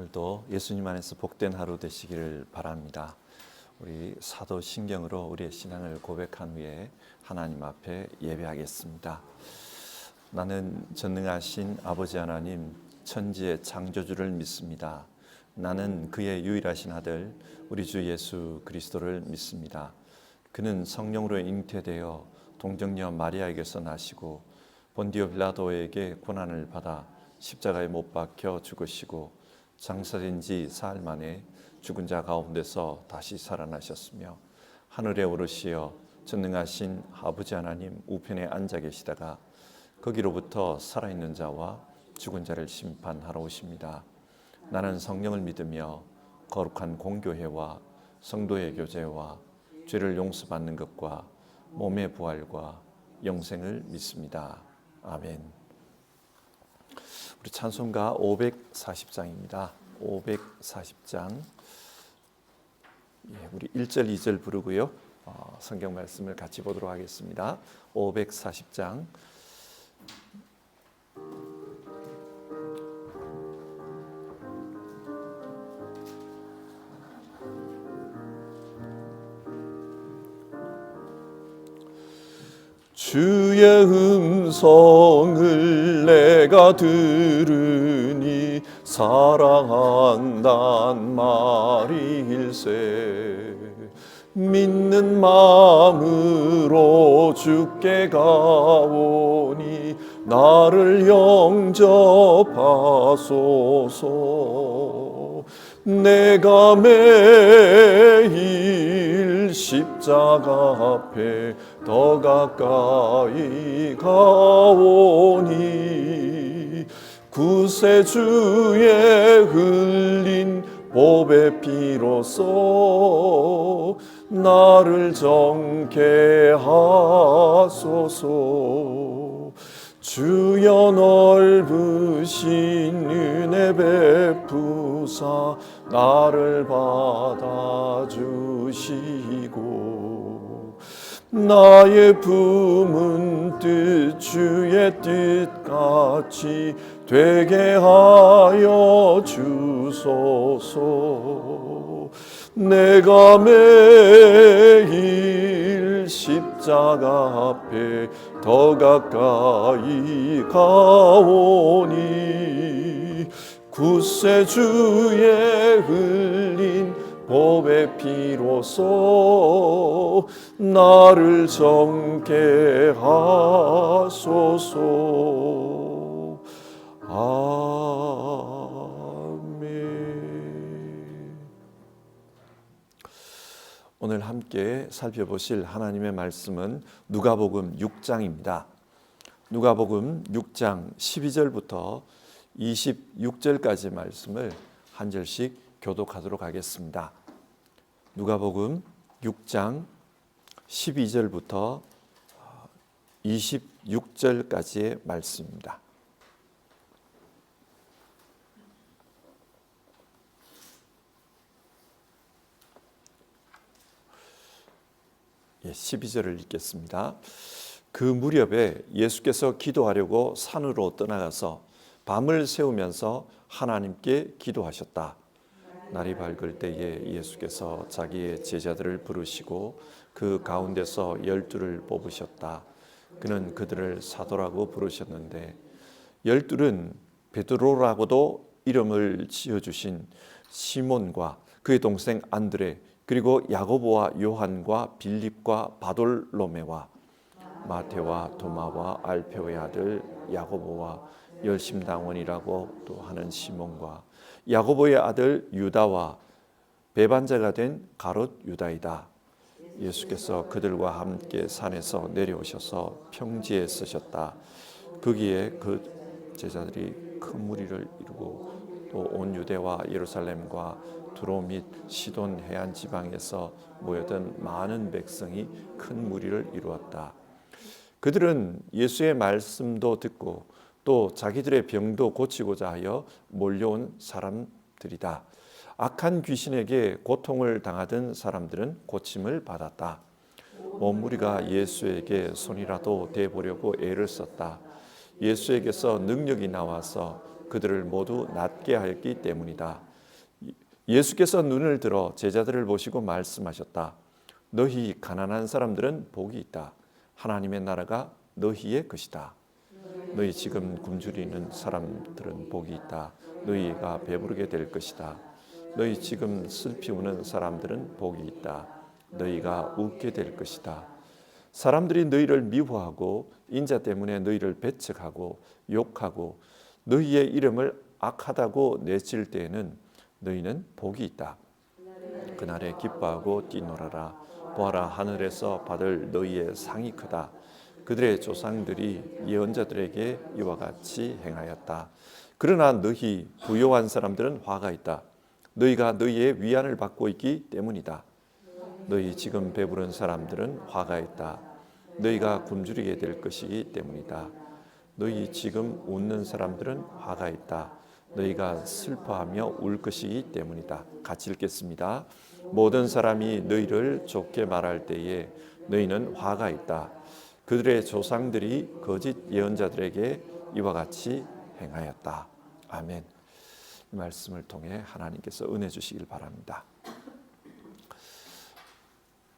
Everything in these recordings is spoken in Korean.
오늘도 예수님 안에서 복된 하루 되시기를 바랍니다. 우리 사도신경으로 우리의 신앙을 고백한 후에 하나님 앞에 예배하겠습니다. 나는 전능하신 아버지 하나님 천지의 창조주를 믿습니다. 나는 그의 유일하신 아들 우리 주 예수 그리스도를 믿습니다. 그는 성령으로 잉태되어 동정녀 마리아에게서 나시고 본디오 빌라도에게 고난을 받아 십자가에 못 박혀 죽으시고 장사된 지 사흘 만에 죽은 자 가운데서 다시 살아나셨으며 하늘에 오르시어 전능하신 아버지 하나님 우편에 앉아 계시다가 거기로부터 살아있는 자와 죽은 자를 심판하러 오십니다. 나는 성령을 믿으며 거룩한 공교회와 성도의 교제와 죄를 용서받는 것과 몸의 부활과 영생을 믿습니다. 아멘. 우리 찬송가 540장입니다. 540장. 우리 1절, 2절 부르고요. 성경 말씀을 같이 보도록 하겠습니다. 540장. 주의 음성을 내가 들으니 사랑한단 말일세. 믿는 마음으로 주께 가오니 나를 영접하소서. 내가 매일 십자가 앞에 더 가까이 가오니 구세주의 흘린 보배 피로써 나를 정케 하소서. 주여 넓으신 은혜 베푸사 나를 받아주시고 나의 품은 뜻 주의 뜻같이 되게 하여 주소서. 내가 매일 십자가 앞에 더 가까이 가오니 구세주의 흘린 보배 피로써 나를 정케 하소서. 아멘. 오늘 함께 살펴보실 하나님의 말씀은 누가복음 6장입니다. 누가복음 6장 12절부터 26절까지 말씀을 한 절씩 교독하도록 하겠습니다. 누가복음 6장 12절부터 26절까지의 말씀입니다. 12절을 읽겠습니다. 그 무렵에 예수께서 기도하려고 산으로 떠나가서 밤을 새우면서 하나님께 기도하셨다. 날이 밝을 때에 예수께서 자기의 제자들을 부르시고 그 가운데서 12를 뽑으셨다. 그는 그들을 사도라고 부르셨는데 12은 베드로라고도 이름을 지어주신 시몬과 그의 동생 안드레 그리고 야고보와 요한과 빌립과 바돌로메와 마테와 도마와 알페오의 아들 야고보와 열심당원이라고 또 하는 시몬과 야고보의 아들 유다와 배반자가 된 가롯 유다이다. 예수께서 그들과 함께 산에서 내려오셔서 평지에 서셨다. 거기에 그 제자들이 큰 무리를 이루고 또 온 유대와 예루살렘과 두로 및 시돈 해안 지방에서 모여든 많은 백성이 큰 무리를 이루었다. 그들은 예수의 말씀도 듣고 또 자기들의 병도 고치고자 하여 몰려온 사람들이다. 악한 귀신에게 고통을 당하던 사람들은 고침을 받았다. 온 무리가 예수에게 손이라도 대보려고 애를 썼다. 예수에게서 능력이 나와서 그들을 모두 낫게 하였기 때문이다. 예수께서 눈을 들어 제자들을 보시고 말씀하셨다. 너희 가난한 사람들은 복이 있다. 하나님의 나라가 너희의 것이다. 너희 지금 굶주리는 사람들은 복이 있다. 너희가 배부르게 될 것이다. 너희 지금 슬피 우는 사람들은 복이 있다. 너희가 웃게 될 것이다. 사람들이 너희를 미워하고 인자 때문에 너희를 배척하고 욕하고 너희의 이름을 악하다고 내칠 때에는 너희는 복이 있다. 그날에 기뻐하고 뛰놀아라. 보아라, 하늘에서 받을 너희의 상이 크다. 그들의 조상들이 예언자들에게 이와 같이 행하였다. 그러나 너희 부요한 사람들은 화가 있다. 너희가 너희의 위안을 받고 있기 때문이다. 너희 지금 배부른 사람들은 화가 있다. 너희가 굶주리게 될 것이기 때문이다. 너희 지금 웃는 사람들은 화가 있다. 너희가 슬퍼하며 울 것이기 때문이다. 같이 읽겠습니다. 모든 사람이 너희를 좋게 말할 때에 너희는 화가 있다. 그들의 조상들이 거짓 예언자들에게 이와 같이 행하였다. 아멘. 이 말씀을 통해 하나님께서 은혜 주시길 바랍니다.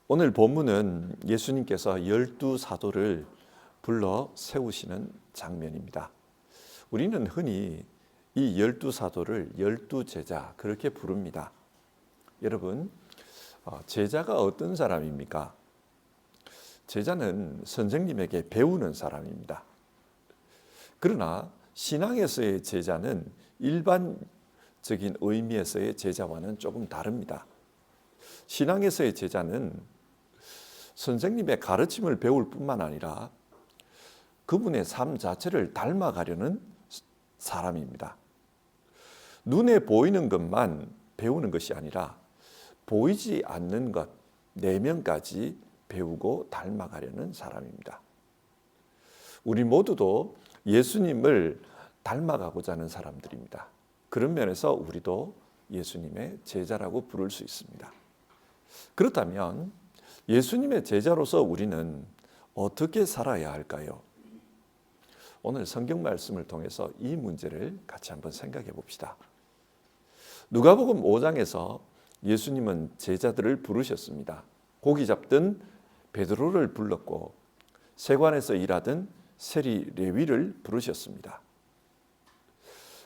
오늘 본문은 예수님께서 12사도를 불러 세우시는 장면입니다. 우리는 흔히 이 12사도를 12제자 그렇게 부릅니다. 여러분, 제자가 어떤 사람입니까? 제자는 선생님에게 배우는 사람입니다. 그러나 신앙에서의 제자는 일반적인 의미에서의 제자와는 조금 다릅니다. 신앙에서의 제자는 선생님의 가르침을 배울 뿐만 아니라 그분의 삶 자체를 닮아가려는 사람입니다. 눈에 보이는 것만 배우는 것이 아니라 보이지 않는 것, 내면까지 배우고 닮아가려는 사람입니다. 우리 모두도 예수님을 닮아가고자 하는 사람들입니다. 그런 면에서 우리도 예수님의 제자라고 부를 수 있습니다. 그렇다면 예수님의 제자로서 우리는 어떻게 살아야 할까요? 오늘 성경 말씀을 통해서 이 문제를 같이 한번 생각해 봅시다. 누가복음 5장에서 예수님은 제자들을 부르셨습니다. 고기 잡던 베드로를 불렀고 세관에서 일하던 세리 레위를 부르셨습니다.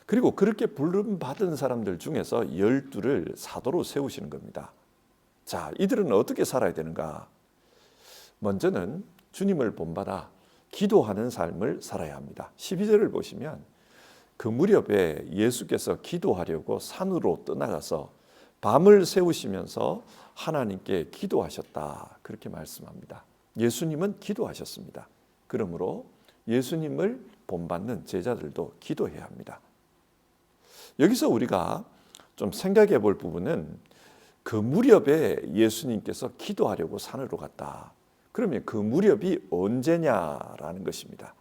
그리고 그렇게 부름받은 사람들 중에서 12를 사도로 세우시는 겁니다. 자, 이들은 어떻게 살아야 되는가? 먼저는 주님을 본받아 기도하는 삶을 살아야 합니다. 12절을 보시면 그 무렵에 예수께서 기도하려고 산으로 떠나가서 밤을 새우시면서 하나님께 기도하셨다. 그렇게 말씀합니다. 예수님은 기도하셨습니다. 그러므로 예수님을 본받는 제자들도 기도해야 합니다. 여기서 우리가 좀 생각해 볼 부분은 그 무렵에 예수님께서 기도하려고 산으로 갔다. 그러면 그 무렵이 언제냐라는 것입니다.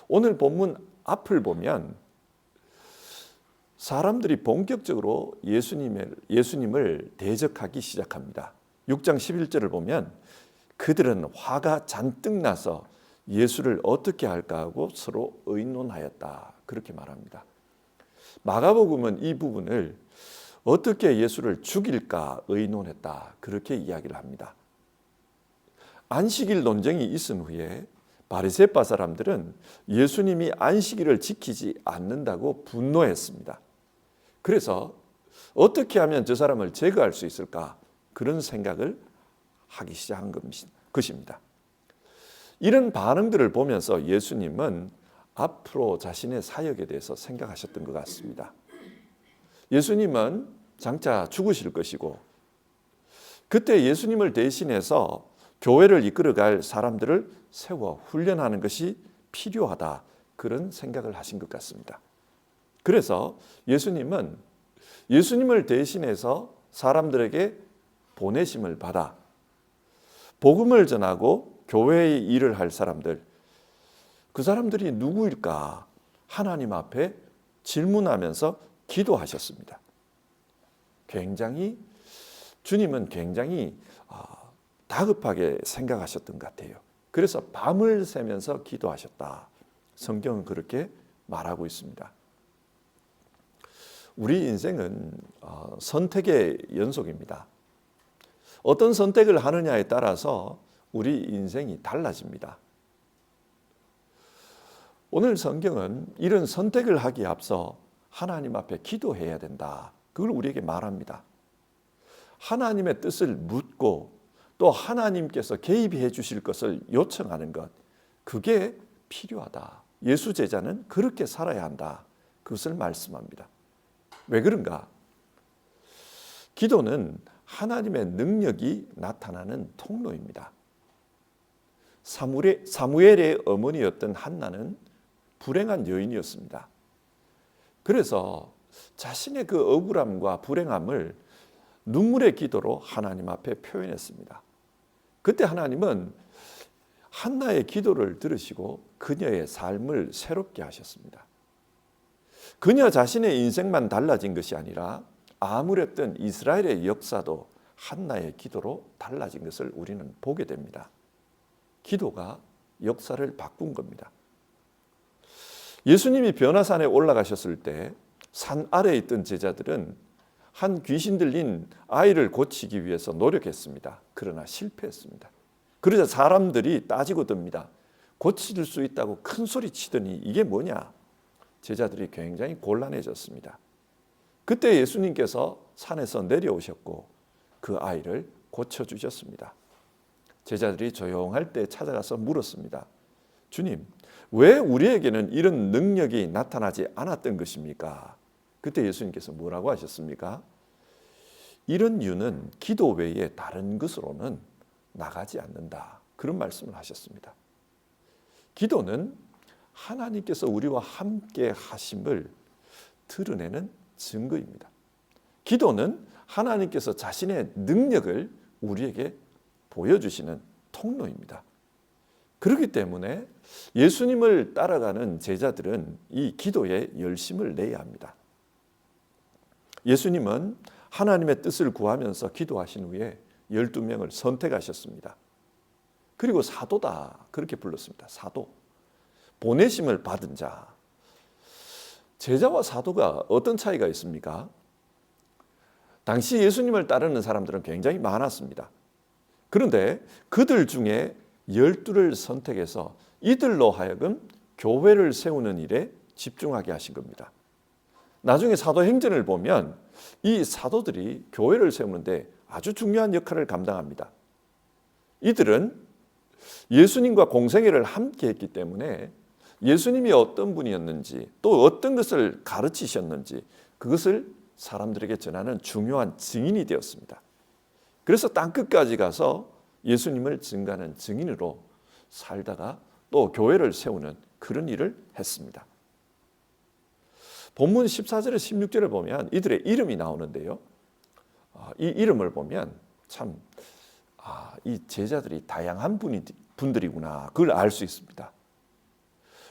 오늘 본문 앞을 보면 사람들이 본격적으로 예수님을 대적하기 시작합니다. 6장 11절을 보면 그들은 화가 잔뜩 나서 예수를 어떻게 할까 하고 서로 의논하였다. 그렇게 말합니다. 마가복음은 이 부분을 어떻게 예수를 죽일까 의논했다. 그렇게 이야기를 합니다. 안식일 논쟁이 있은 후에 바리새파 사람들은 예수님이 안식일을 지키지 않는다고 분노했습니다. 그래서 어떻게 하면 저 사람을 제거할 수 있을까? 그런 생각을 하기 시작한 것입니다. 이런 반응들을 보면서 예수님은 앞으로 자신의 사역에 대해서 생각하셨던 것 같습니다. 예수님은 장차 죽으실 것이고 그때 예수님을 대신해서 교회를 이끌어갈 사람들을 세워 훈련하는 것이 필요하다. 그런 생각을 하신 것 같습니다. 그래서 예수님은 예수님을 대신해서 사람들에게 보내심을 받아 복음을 전하고 교회의 일을 할 사람들, 그 사람들이 누구일까? 하나님 앞에 질문하면서 기도하셨습니다. 주님은 굉장히 다급하게 생각하셨던 것 같아요. 그래서 밤을 새면서 기도하셨다. 성경은 그렇게 말하고 있습니다. 우리 인생은 선택의 연속입니다. 어떤 선택을 하느냐에 따라서 우리 인생이 달라집니다. 오늘 성경은 이런 선택을 하기에 앞서 하나님 앞에 기도해야 된다. 그걸 우리에게 말합니다. 하나님의 뜻을 묻고 또 하나님께서 개입해 주실 것을 요청하는 것, 그게 필요하다. 예수 제자는 그렇게 살아야 한다. 그것을 말씀합니다. 왜 그런가? 기도는 하나님의 능력이 나타나는 통로입니다. 사무엘의 어머니였던 한나는 불행한 여인이었습니다. 그래서 자신의 그 억울함과 불행함을 눈물의 기도로 하나님 앞에 표현했습니다. 그때 하나님은 한나의 기도를 들으시고 그녀의 삶을 새롭게 하셨습니다. 그녀 자신의 인생만 달라진 것이 아니라 아무랬던 이스라엘의 역사도 한나의 기도로 달라진 것을 우리는 보게 됩니다. 기도가 역사를 바꾼 겁니다. 예수님이 변화산에 올라가셨을 때 산 아래에 있던 제자들은 한 귀신 들린 아이를 고치기 위해서 노력했습니다. 그러나 실패했습니다. 그러자 사람들이 따지고 듭니다. 고칠 수 있다고 큰 소리 치더니 이게 뭐냐? 제자들이 굉장히 곤란해졌습니다. 그때 예수님께서 산에서 내려오셨고 그 아이를 고쳐주셨습니다. 제자들이 조용할 때 찾아가서 물었습니다. 주님, 왜 우리에게는 이런 능력이 나타나지 않았던 것입니까? 그때 예수님께서 뭐라고 하셨습니까? 이런 유는 기도 외에 다른 것으로는 나가지 않는다. 그런 말씀을 하셨습니다. 기도는 하나님께서 우리와 함께 하심을 드러내는 증거입니다. 기도는 하나님께서 자신의 능력을 우리에게 보여주시는 통로입니다. 그렇기 때문에 예수님을 따라가는 제자들은 이 기도에 열심을 내야 합니다. 예수님은 하나님의 뜻을 구하면서 기도하신 후에 12명을 선택하셨습니다. 그리고 사도다 그렇게 불렀습니다. 사도, 보내심을 받은 자. 제자와 사도가 어떤 차이가 있습니까? 당시 예수님을 따르는 사람들은 굉장히 많았습니다. 그런데 그들 중에 12를 선택해서 이들로 하여금 교회를 세우는 일에 집중하게 하신 겁니다. 나중에 사도행전을 보면 이 사도들이 교회를 세우는데 아주 중요한 역할을 감당합니다. 이들은 예수님과 공생애를 함께 했기 때문에 예수님이 어떤 분이었는지 또 어떤 것을 가르치셨는지 그것을 사람들에게 전하는 중요한 증인이 되었습니다. 그래서 땅끝까지 가서 예수님을 증거하는 증인으로 살다가 또 교회를 세우는 그런 일을 했습니다. 본문 14절에 16절을 보면 이들의 이름이 나오는데요. 이 이름을 보면 참 이 제자들이 다양한 분들이구나 그걸 알 수 있습니다.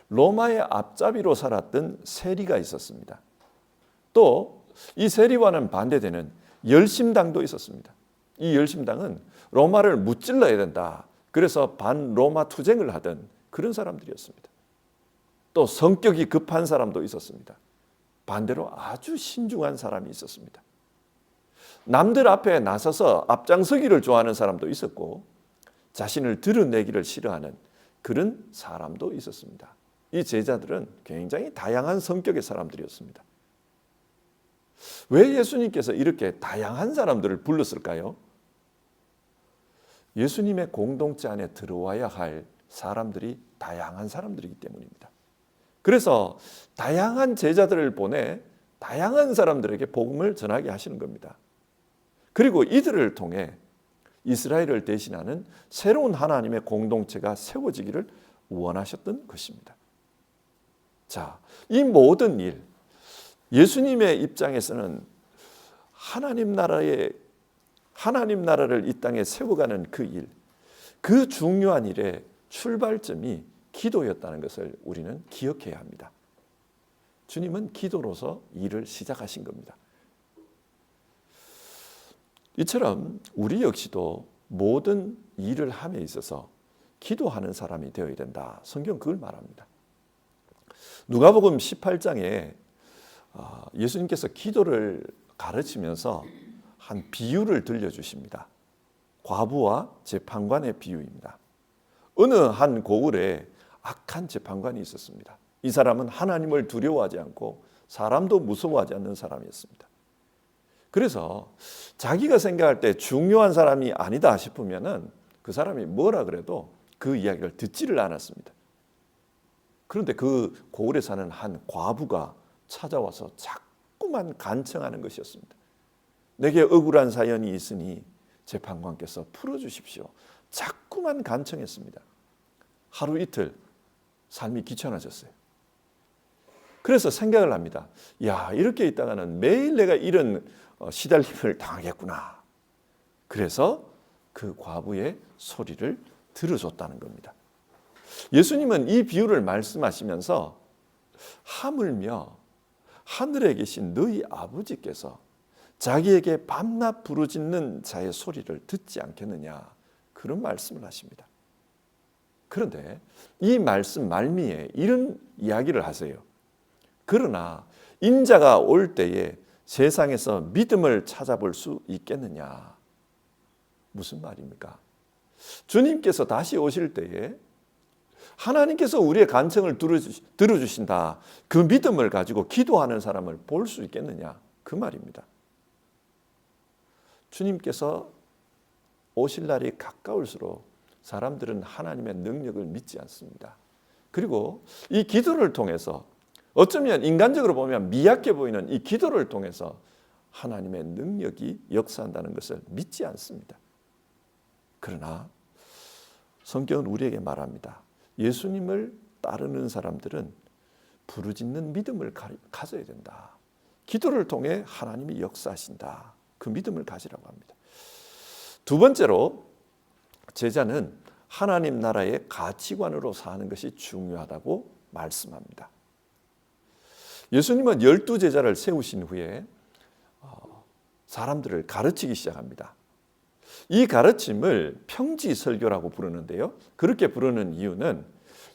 로마의 앞잡이로 살았던 세리가 있었습니다. 또 이 세리와는 반대되는 열심당도 있었습니다. 이 열심당은 로마를 무찔러야 된다. 그래서 반로마 투쟁을 하던 그런 사람들이었습니다. 또 성격이 급한 사람도 있었습니다. 반대로 아주 신중한 사람이 있었습니다. 남들 앞에 나서서 앞장서기를 좋아하는 사람도 있었고 자신을 드러내기를 싫어하는 그런 사람도 있었습니다. 이 제자들은 굉장히 다양한 성격의 사람들이었습니다. 왜 예수님께서 이렇게 다양한 사람들을 불렀을까요? 예수님의 공동체 안에 들어와야 할 사람들이 다양한 사람들이기 때문입니다. 그래서 다양한 제자들을 보내 다양한 사람들에게 복음을 전하게 하시는 겁니다. 그리고 이들을 통해 이스라엘을 대신하는 새로운 하나님의 공동체가 세워지기를 원하셨던 것입니다. 자, 이 모든 일, 예수님의 입장에서는 하나님 나라를 이 땅에 세워가는 그 일, 그 중요한 일의 출발점이 기도였다는 것을 우리는 기억해야 합니다. 주님은 기도로서 일을 시작하신 겁니다. 이처럼 우리 역시도 모든 일을 함에 있어서 기도하는 사람이 되어야 된다. 성경 그걸 말합니다. 누가복음 18장에 예수님께서 기도를 가르치면서 한 비유를 들려주십니다. 과부와 재판관의 비유입니다. 어느 한 고을에 악한 재판관이 있었습니다. 이 사람은 하나님을 두려워하지 않고 사람도 무서워하지 않는 사람이었습니다. 그래서 자기가 생각할 때 중요한 사람이 아니다 싶으면은 그 사람이 뭐라 그래도 그 이야기를 듣지를 않았습니다. 그런데 그 고을에 사는 한 과부가 찾아와서 자꾸만 간청하는 것이었습니다. 내게 억울한 사연이 있으니 재판관께서 풀어주십시오. 자꾸만 간청했습니다. 하루 이틀 삶이 귀찮아졌어요. 그래서 생각을 합니다. 야, 이렇게 있다가는 매일 내가 이런 시달림을 당하겠구나. 그래서 그 과부의 소리를 들어줬다는 겁니다. 예수님은 이 비유를 말씀하시면서 하물며 하늘에 계신 너희 아버지께서 자기에게 밤낮 부르짖는 자의 소리를 듣지 않겠느냐, 그런 말씀을 하십니다. 그런데 이 말씀 말미에 이런 이야기를 하세요. 그러나 인자가 올 때에 세상에서 믿음을 찾아볼 수 있겠느냐. 무슨 말입니까? 주님께서 다시 오실 때에 하나님께서 우리의 간청을 들어주신다, 그 믿음을 가지고 기도하는 사람을 볼 수 있겠느냐, 그 말입니다. 주님께서 오실 날이 가까울수록 사람들은 하나님의 능력을 믿지 않습니다. 그리고 이 기도를 통해서, 어쩌면 인간적으로 보면 미약해 보이는 이 기도를 통해서 하나님의 능력이 역사한다는 것을 믿지 않습니다. 그러나 성경은 우리에게 말합니다. 예수님을 따르는 사람들은 부르짖는 믿음을 가져야 된다. 기도를 통해 하나님이 역사하신다. 그 믿음을 가지라고 합니다. 두 번째로, 제자는 하나님 나라의 가치관으로 사는 것이 중요하다고 말씀합니다. 예수님은 12제자를 세우신 후에 사람들을 가르치기 시작합니다. 이 가르침을 평지설교라고 부르는데요. 그렇게 부르는 이유는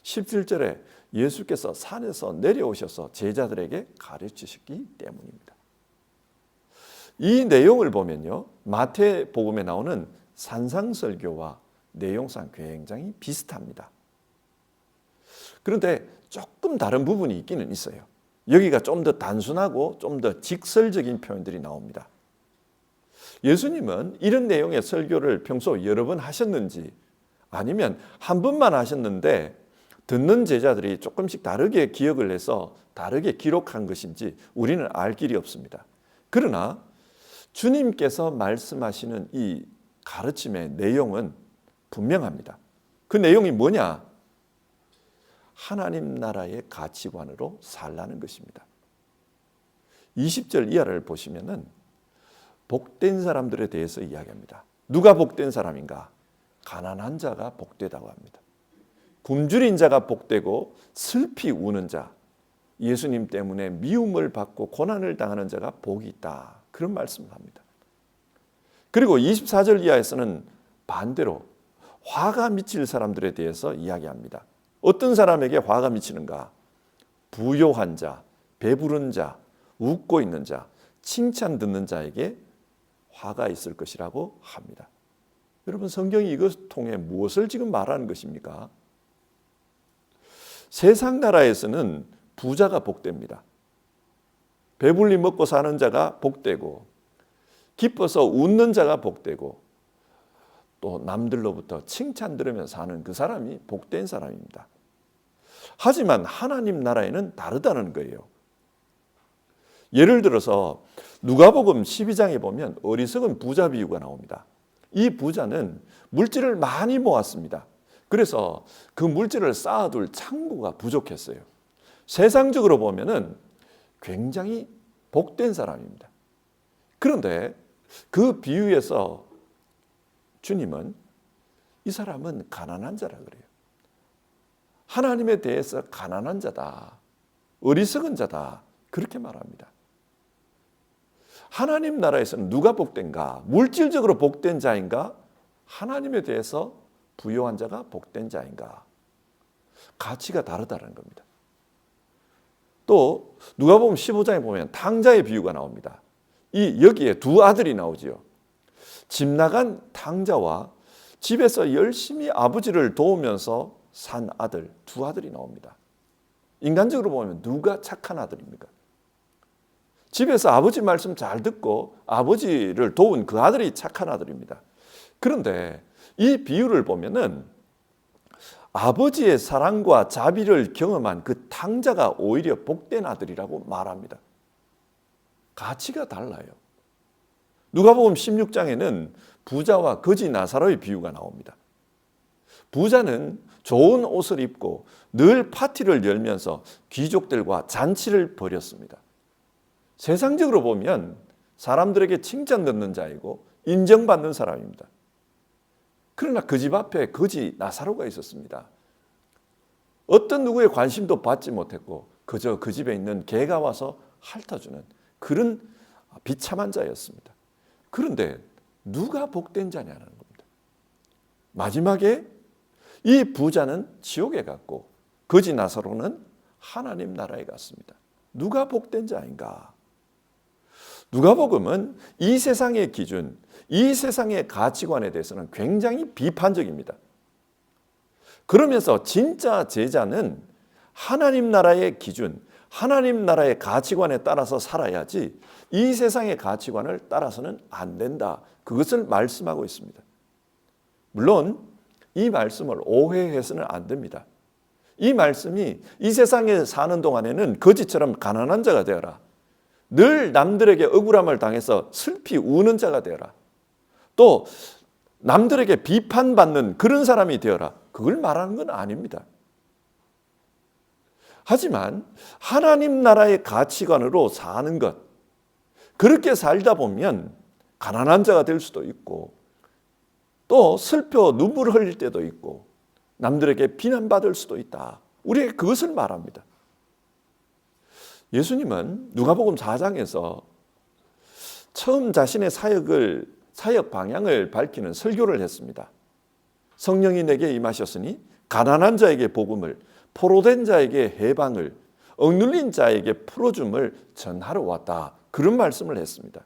17절에 예수께서 산에서 내려오셔서 제자들에게 가르치셨기 때문입니다. 이 내용을 보면요, 마태복음에 나오는 산상설교와 내용상 굉장히 비슷합니다. 그런데 조금 다른 부분이 있기는 있어요. 여기가 좀 더 단순하고 좀 더 직설적인 표현들이 나옵니다. 예수님은 이런 내용의 설교를 평소 여러 번 하셨는지, 아니면 한 번만 하셨는데 듣는 제자들이 조금씩 다르게 기억을 해서 다르게 기록한 것인지 우리는 알 길이 없습니다. 그러나 주님께서 말씀하시는 이 가르침의 내용은 분명합니다. 그 내용이 뭐냐? 하나님 나라의 가치관으로 살라는 것입니다. 20절 이하를 보시면은 복된 사람들에 대해서 이야기합니다. 누가 복된 사람인가? 가난한 자가 복되다고 합니다. 굶주린 자가 복되고 슬피 우는 자, 예수님 때문에 미움을 받고 고난을 당하는 자가 복이 있다. 그런 말씀을 합니다. 그리고 24절 이하에서는 반대로 화가 미칠 사람들에 대해서 이야기합니다. 어떤 사람에게 화가 미치는가? 부요한 자, 배부른 자, 웃고 있는 자, 칭찬 듣는 자에게 화가 있을 것이라고 합니다. 여러분, 성경이 이것 통해 무엇을 지금 말하는 것입니까? 세상 나라에서는 부자가 복됩니다. 배불리 먹고 사는 자가 복되고, 기뻐서 웃는 자가 복되고, 또 남들로부터 칭찬 들으면서 사는 그 사람이 복된 사람입니다. 하지만 하나님 나라에는 다르다는 거예요. 예를 들어서 누가복음 12장에 보면 어리석은 부자 비유가 나옵니다. 이 부자는 물질을 많이 모았습니다. 그래서 그 물질을 쌓아둘 창고가 부족했어요. 세상적으로 보면은 굉장히 복된 사람입니다. 그런데 그 비유에서 주님은 이 사람은 가난한 자라 그래요. 하나님에 대해서 가난한 자다, 어리석은 자다, 그렇게 말합니다. 하나님 나라에서는 누가 복된가? 물질적으로 복된 자인가? 하나님에 대해서 부요한 자가 복된 자인가? 가치가 다르다는 겁니다. 또 누가복음 15장에 보면 탕자의 비유가 나옵니다. 여기에 두 아들이 나오지요. 집 나간 탕자와 집에서 열심히 아버지를 도우면서 산 아들, 두 아들이 나옵니다. 인간적으로 보면 누가 착한 아들입니까? 집에서 아버지 말씀 잘 듣고 아버지를 도운 그 아들이 착한 아들입니다. 그런데 이 비유를 보면은 아버지의 사랑과 자비를 경험한 그 탕자가 오히려 복된 아들이라고 말합니다. 가치가 달라요. 누가복음 16장에는 부자와 거지 나사로의 비유가 나옵니다. 부자는 좋은 옷을 입고 늘 파티를 열면서 귀족들과 잔치를 벌였습니다. 세상적으로 보면 사람들에게 칭찬 듣는 자이고 인정받는 사람입니다. 그러나 그 집 앞에 거지 나사로가 있었습니다. 어떤 누구의 관심도 받지 못했고 그저 그 집에 있는 개가 와서 핥아주는 그런 비참한 자였습니다. 그런데 누가 복된 자냐는 겁니다. 마지막에 이 부자는 지옥에 갔고 거지 나사로는 하나님 나라에 갔습니다. 누가 복된 자인가? 누가복음은 이 세상의 기준, 이 세상의 가치관에 대해서는 굉장히 비판적입니다. 그러면서 진짜 제자는 하나님 나라의 기준, 하나님 나라의 가치관에 따라서 살아야지 이 세상의 가치관을 따라서는 안 된다. 그것을 말씀하고 있습니다. 물론 이 말씀을 오해해서는 안 됩니다. 이 말씀이 이 세상에 사는 동안에는 거지처럼 가난한 자가 되어라. 늘 남들에게 억울함을 당해서 슬피 우는 자가 되어라. 또 남들에게 비판받는 그런 사람이 되어라. 그걸 말하는 건 아닙니다. 하지만 하나님 나라의 가치관으로 사는 것, 그렇게 살다 보면 가난한 자가 될 수도 있고 또 슬퍼 눈물을 흘릴 때도 있고 남들에게 비난받을 수도 있다. 우리에게 그것을 말합니다. 예수님은 누가복음 4장에서 처음 자신의 사역 방향을 밝히는 설교를 했습니다. 성령이 내게 임하셨으니 가난한 자에게 복음을, 포로된 자에게 해방을, 억눌린 자에게 풀어줌을 전하러 왔다. 그런 말씀을 했습니다.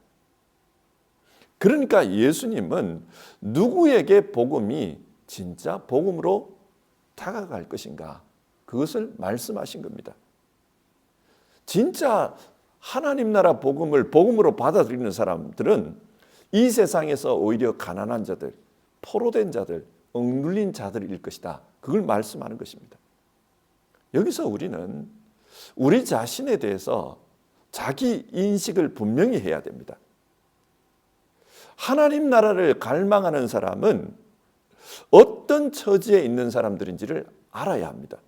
그러니까 예수님은 누구에게 복음이 진짜 복음으로 다가갈 것인가? 그것을 말씀하신 겁니다. 진짜 하나님 나라 복음을 복음으로 받아들이는 사람들은 이 세상에서 오히려 가난한 자들, 포로된 자들, 억눌린 자들일 것이다. 그걸 말씀하는 것입니다. 여기서 우리는 우리 자신에 대해서 자기 인식을 분명히 해야 됩니다. 하나님 나라를 갈망하는 사람은 어떤 처지에 있는 사람들인지를 알아야 합니다.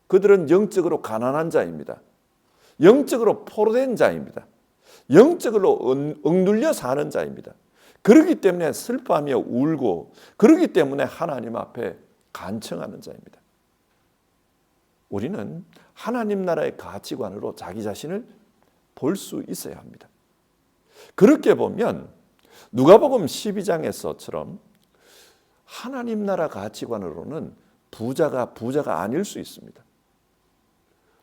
그들은 영적으로 가난한 자입니다. 영적으로 포로된 자입니다. 영적으로 억눌려 사는 자입니다. 그렇기 때문에 슬퍼하며 울고 그렇기 때문에 하나님 앞에 간청하는 자입니다. 우리는 하나님 나라의 가치관으로 자기 자신을 볼 수 있어야 합니다. 그렇게 보면 누가복음 12장에서처럼 하나님 나라 가치관으로는 부자가 아닐 수 있습니다.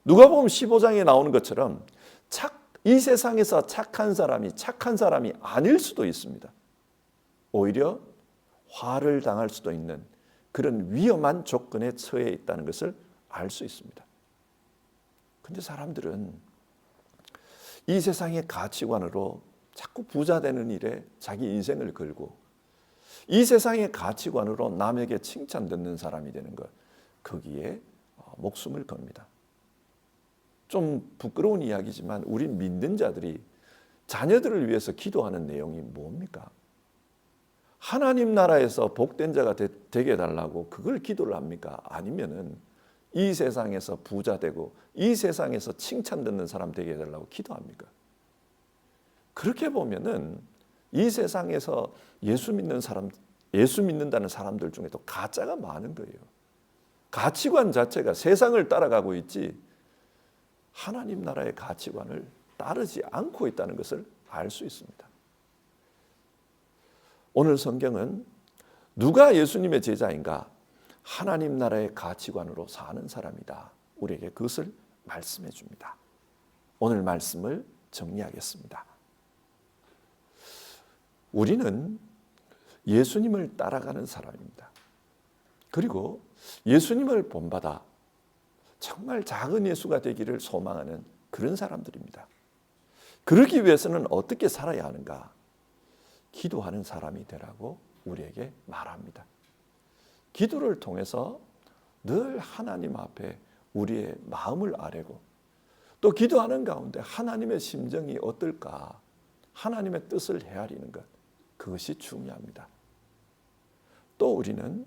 누가복음 15장에 나오는 것처럼 이 세상에서 착한 사람이 아닐 수도 있습니다. 오히려 화를 당할 수도 있는 그런 위험한 조건에 처해 있다는 것을 알 수 있습니다. 그런데 사람들은 이 세상의 가치관으로 자꾸 부자 되는 일에 자기 인생을 걸고 이 세상의 가치관으로 남에게 칭찬 듣는 사람이 되는 것, 거기에 목숨을 겁니다. 좀 부끄러운 이야기지만 우리 믿는 자들이 자녀들을 위해서 기도하는 내용이 뭡니까? 하나님 나라에서 복된 자가 되게 해달라고 그걸 기도를 합니까? 아니면은 이 세상에서 부자 되고 이 세상에서 칭찬 듣는 사람 되게 해달라고 기도합니까? 그렇게 보면은 이 세상에서 예수 믿는다는 사람들 중에도 가짜가 많은 거예요. 가치관 자체가 세상을 따라가고 있지 하나님 나라의 가치관을 따르지 않고 있다는 것을 알 수 있습니다. 오늘 성경은 누가 예수님의 제자인가? 하나님 나라의 가치관으로 사는 사람이다. 우리에게 그것을 말씀해 줍니다. 오늘 말씀을 정리하겠습니다. 우리는 예수님을 따라가는 사람입니다. 그리고 예수님을 본받아 정말 작은 예수가 되기를 소망하는 그런 사람들입니다. 그러기 위해서는 어떻게 살아야 하는가? 기도하는 사람이 되라고 우리에게 말합니다. 기도를 통해서 늘 하나님 앞에 우리의 마음을 아뢰고 또 기도하는 가운데 하나님의 심정이 어떨까? 하나님의 뜻을 헤아리는 것, 그것이 중요합니다. 또 우리는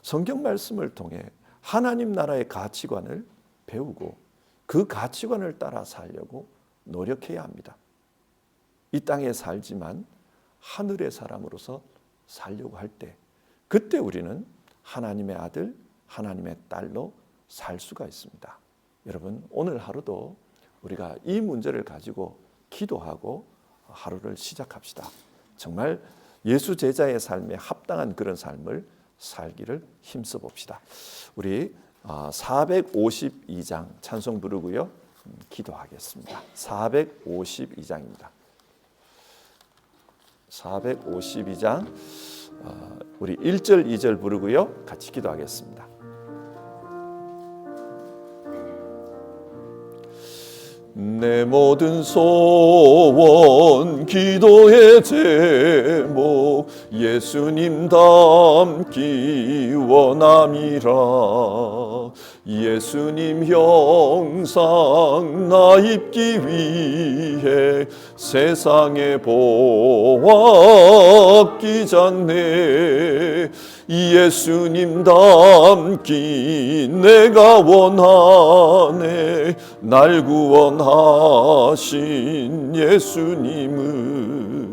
성경 말씀을 통해 하나님 나라의 가치관을 배우고 그 가치관을 따라 살려고 노력해야 합니다. 이 땅에 살지만 하늘의 사람으로서 살려고 할 때, 그때 우리는 하나님의 아들, 하나님의 딸로 살 수가 있습니다. 여러분, 오늘 하루도 우리가 이 문제를 가지고 기도하고 하루를 시작합시다. 정말 예수 제자의 삶에 합당한 그런 삶을 살기를 힘써 봅시다. 우리 452장 찬송 부르고요. 기도하겠습니다. 452장입니다. 452장 우리 1절 2절 부르고요. 같이 기도하겠습니다. 내 모든 소원 기도의 제목 예수님 닮기 원함이라. 예수님 형상 나 입기 위해 세상에 보아 끼잖네. 예수님 닮기 내가 원하네. 날 구원하신 예수님을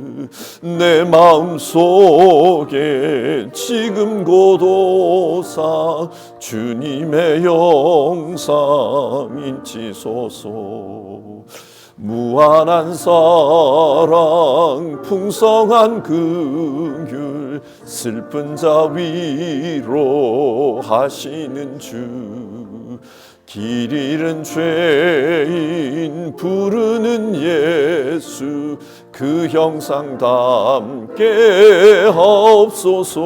내 마음속에 지금 고도사 주님의 영상 인치소서. 무한한 사랑 풍성한 긍휼 슬픈 자 위로하시는 주. 길 잃은 죄인 부르는 예수 그 형상 닮게 하옵소서.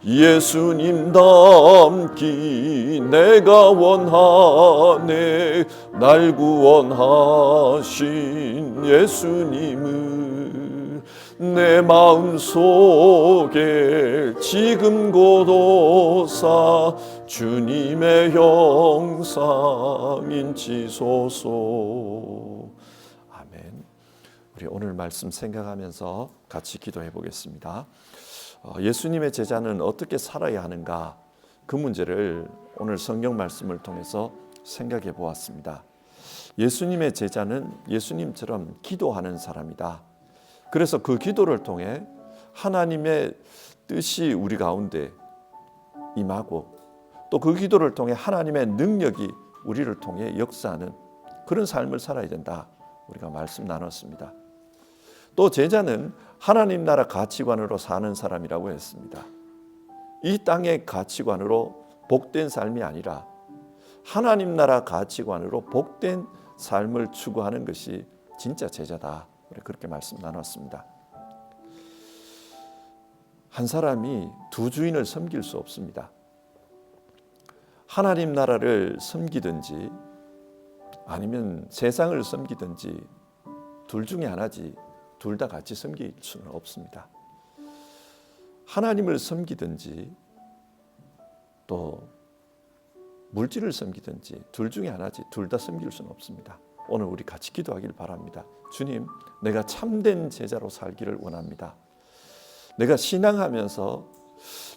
예수님 닮기 내가 원하네. 날 구원하신 예수님을 내 마음속에 지금 고도사 주님의 형상 인치소서. 아멘. 우리 오늘 말씀 생각하면서 같이 기도해 보겠습니다. 예수님의 제자는 어떻게 살아야 하는가? 그 문제를 오늘 성경 말씀을 통해서 생각해 보았습니다. 예수님의 제자는 예수님처럼 기도하는 사람이다. 그래서 그 기도를 통해 하나님의 뜻이 우리 가운데 임하고 또 그 기도를 통해 하나님의 능력이 우리를 통해 역사하는 그런 삶을 살아야 된다. 우리가 말씀 나눴습니다. 또 제자는 하나님 나라 가치관으로 사는 사람이라고 했습니다. 이 땅의 가치관으로 복된 삶이 아니라 하나님 나라 가치관으로 복된 삶을 추구하는 것이 진짜 제자다. 우리 그렇게 말씀 나눴습니다. 한 사람이 두 주인을 섬길 수 없습니다. 하나님 나라를 섬기든지 아니면 세상을 섬기든지 둘 중에 하나지 둘 다 같이 섬길 수는 없습니다. 하나님을 섬기든지 또 물질을 섬기든지 둘 중에 하나지 둘 다 섬길 수는 없습니다. 오늘 우리 같이 기도하길 바랍니다. 주님, 내가 참된 제자로 살기를 원합니다. 내가 신앙하면서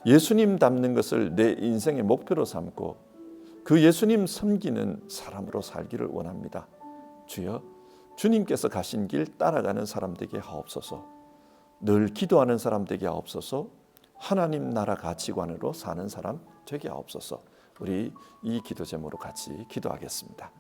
예수님 닮는 것을 내 인생의 목표로 삼고 그 예수님 섬기는 사람으로 살기를 원합니다. 주여, 주님께서 가신 길 따라가는 사람 되게 하옵소서. 늘 기도하는 사람 되게 하옵소서. 하나님 나라 가치관으로 사는 사람 되게 하옵소서. 우리 이 기도 제목으로 같이 기도하겠습니다.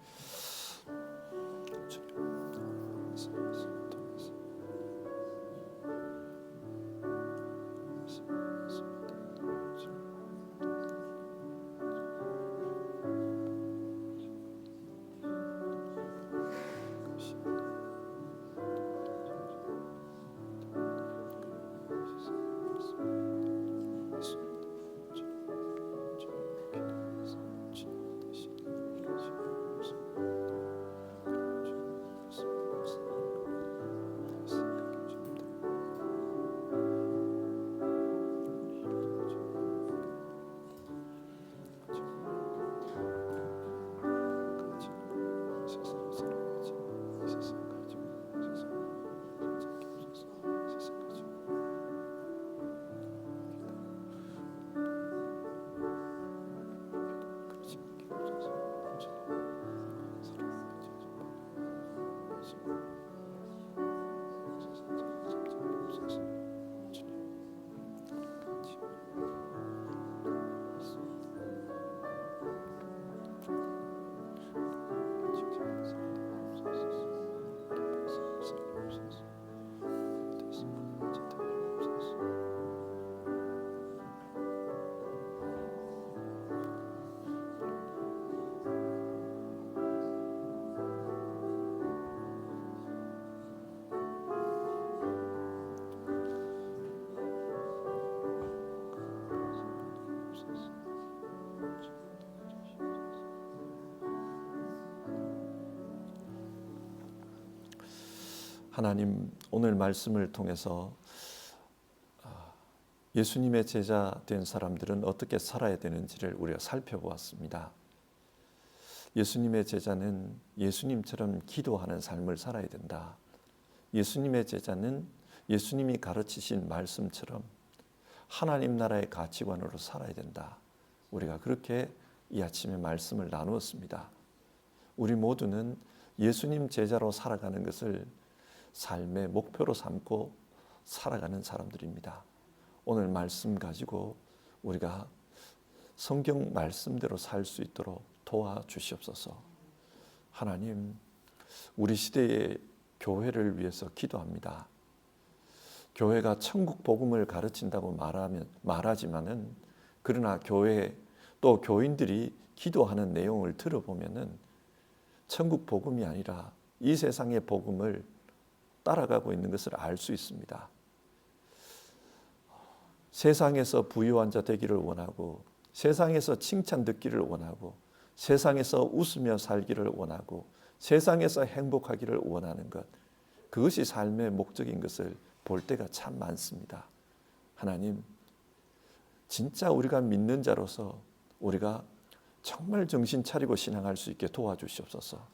하나님, 오늘 말씀을 통해서 예수님의 제자 된 사람들은 어떻게 살아야 되는지를 우리가 살펴보았습니다. 예수님의 제자는 예수님처럼 기도하는 삶을 살아야 된다. 예수님의 제자는 예수님이 가르치신 말씀처럼 하나님 나라의 가치관으로 살아야 된다. 우리가 그렇게 이 아침에 말씀을 나누었습니다. 우리 모두는 예수님 제자로 살아가는 것을 삶의 목표로 삼고 살아가는 사람들입니다. 오늘 말씀 가지고 우리가 성경 말씀대로 살 수 있도록 도와주시옵소서. 하나님, 우리 시대의 교회를 위해서 기도합니다. 교회가 천국 복음을 가르친다고 말하지만은, 그러나 교회 또 교인들이 기도하는 내용을 들어보면은 천국 복음이 아니라 이 세상의 복음을 따라가고 있는 것을 알 수 있습니다. 세상에서 부유한 자 되기를 원하고, 세상에서 칭찬 듣기를 원하고, 세상에서 웃으며 살기를 원하고, 세상에서 행복하기를 원하는 것, 그것이 삶의 목적인 것을 볼 때가 참 많습니다. 하나님, 진짜 우리가 믿는 자로서 우리가 정말 정신 차리고 신앙할 수 있게 도와주시옵소서.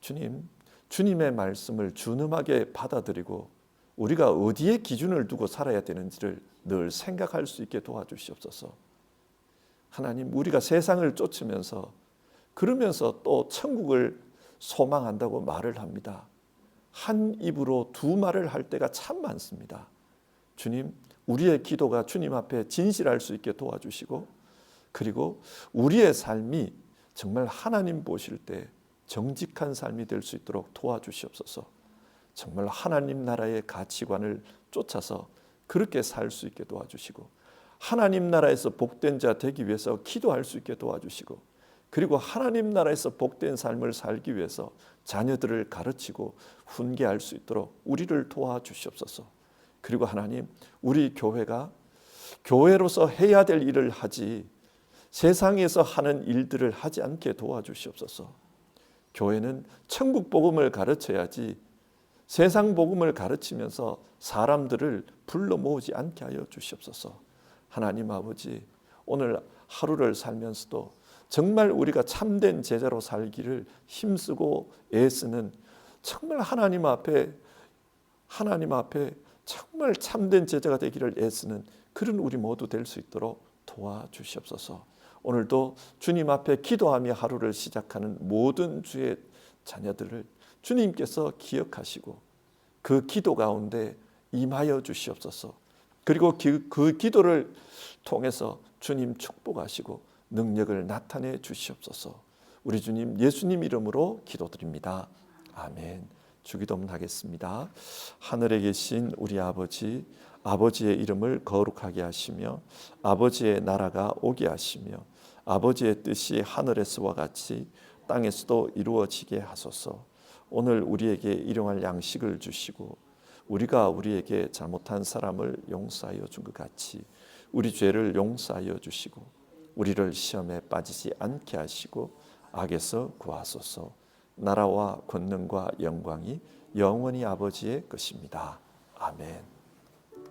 주님, 주님의 말씀을 준엄하게 받아들이고 우리가 어디에 기준을 두고 살아야 되는지를 늘 생각할 수 있게 도와주시옵소서. 하나님, 우리가 세상을 쫓으면서 그러면서 또 천국을 소망한다고 말을 합니다. 한 입으로 두 말을 할 때가 참 많습니다. 주님, 우리의 기도가 주님 앞에 진실할 수 있게 도와주시고, 그리고 우리의 삶이 정말 하나님 보실 때 정직한 삶이 될 수 있도록 도와주시옵소서. 정말 하나님 나라의 가치관을 쫓아서 그렇게 살 수 있게 도와주시고, 하나님 나라에서 복된 자 되기 위해서 기도할 수 있게 도와주시고, 그리고 하나님 나라에서 복된 삶을 살기 위해서 자녀들을 가르치고 훈계할 수 있도록 우리를 도와주시옵소서. 그리고 하나님, 우리 교회가 교회로서 해야 될 일을 하지 세상에서 하는 일들을 하지 않게 도와주시옵소서. 교회는 천국 복음을 가르쳐야지 세상 복음을 가르치면서 사람들을 불러 모으지 않게 하여 주시옵소서. 하나님 아버지, 오늘 하루를 살면서도 정말 우리가 참된 제자로 살기를 힘쓰고 애쓰는, 정말 하나님 앞에 정말 참된 제자가 되기를 애쓰는 그런 우리 모두 될 수 있도록 도와주시옵소서. 오늘도 주님 앞에 기도하며 하루를 시작하는 모든 주의 자녀들을 주님께서 기억하시고 그 기도 가운데 임하여 주시옵소서. 그리고 그 기도를 통해서 주님 축복하시고 능력을 나타내 주시옵소서. 우리 주님 예수님 이름으로 기도드립니다. 아멘. 주기도문 하겠습니다. 하늘에 계신 우리 아버지, 아버지의 이름을 거룩하게 하시며 아버지의 나라가 오게 하시며 아버지의 뜻이 하늘에서와 같이 땅에서도 이루어지게 하소서. 오늘 우리에게 일용할 양식을 주시고 우리가 우리에게 잘못한 사람을 용서하여 준 것 같이 우리 죄를 용서하여 주시고 우리를 시험에 빠지지 않게 하시고 악에서 구하소서. 나라와 권능과 영광이 영원히 아버지의 것입니다. 아멘.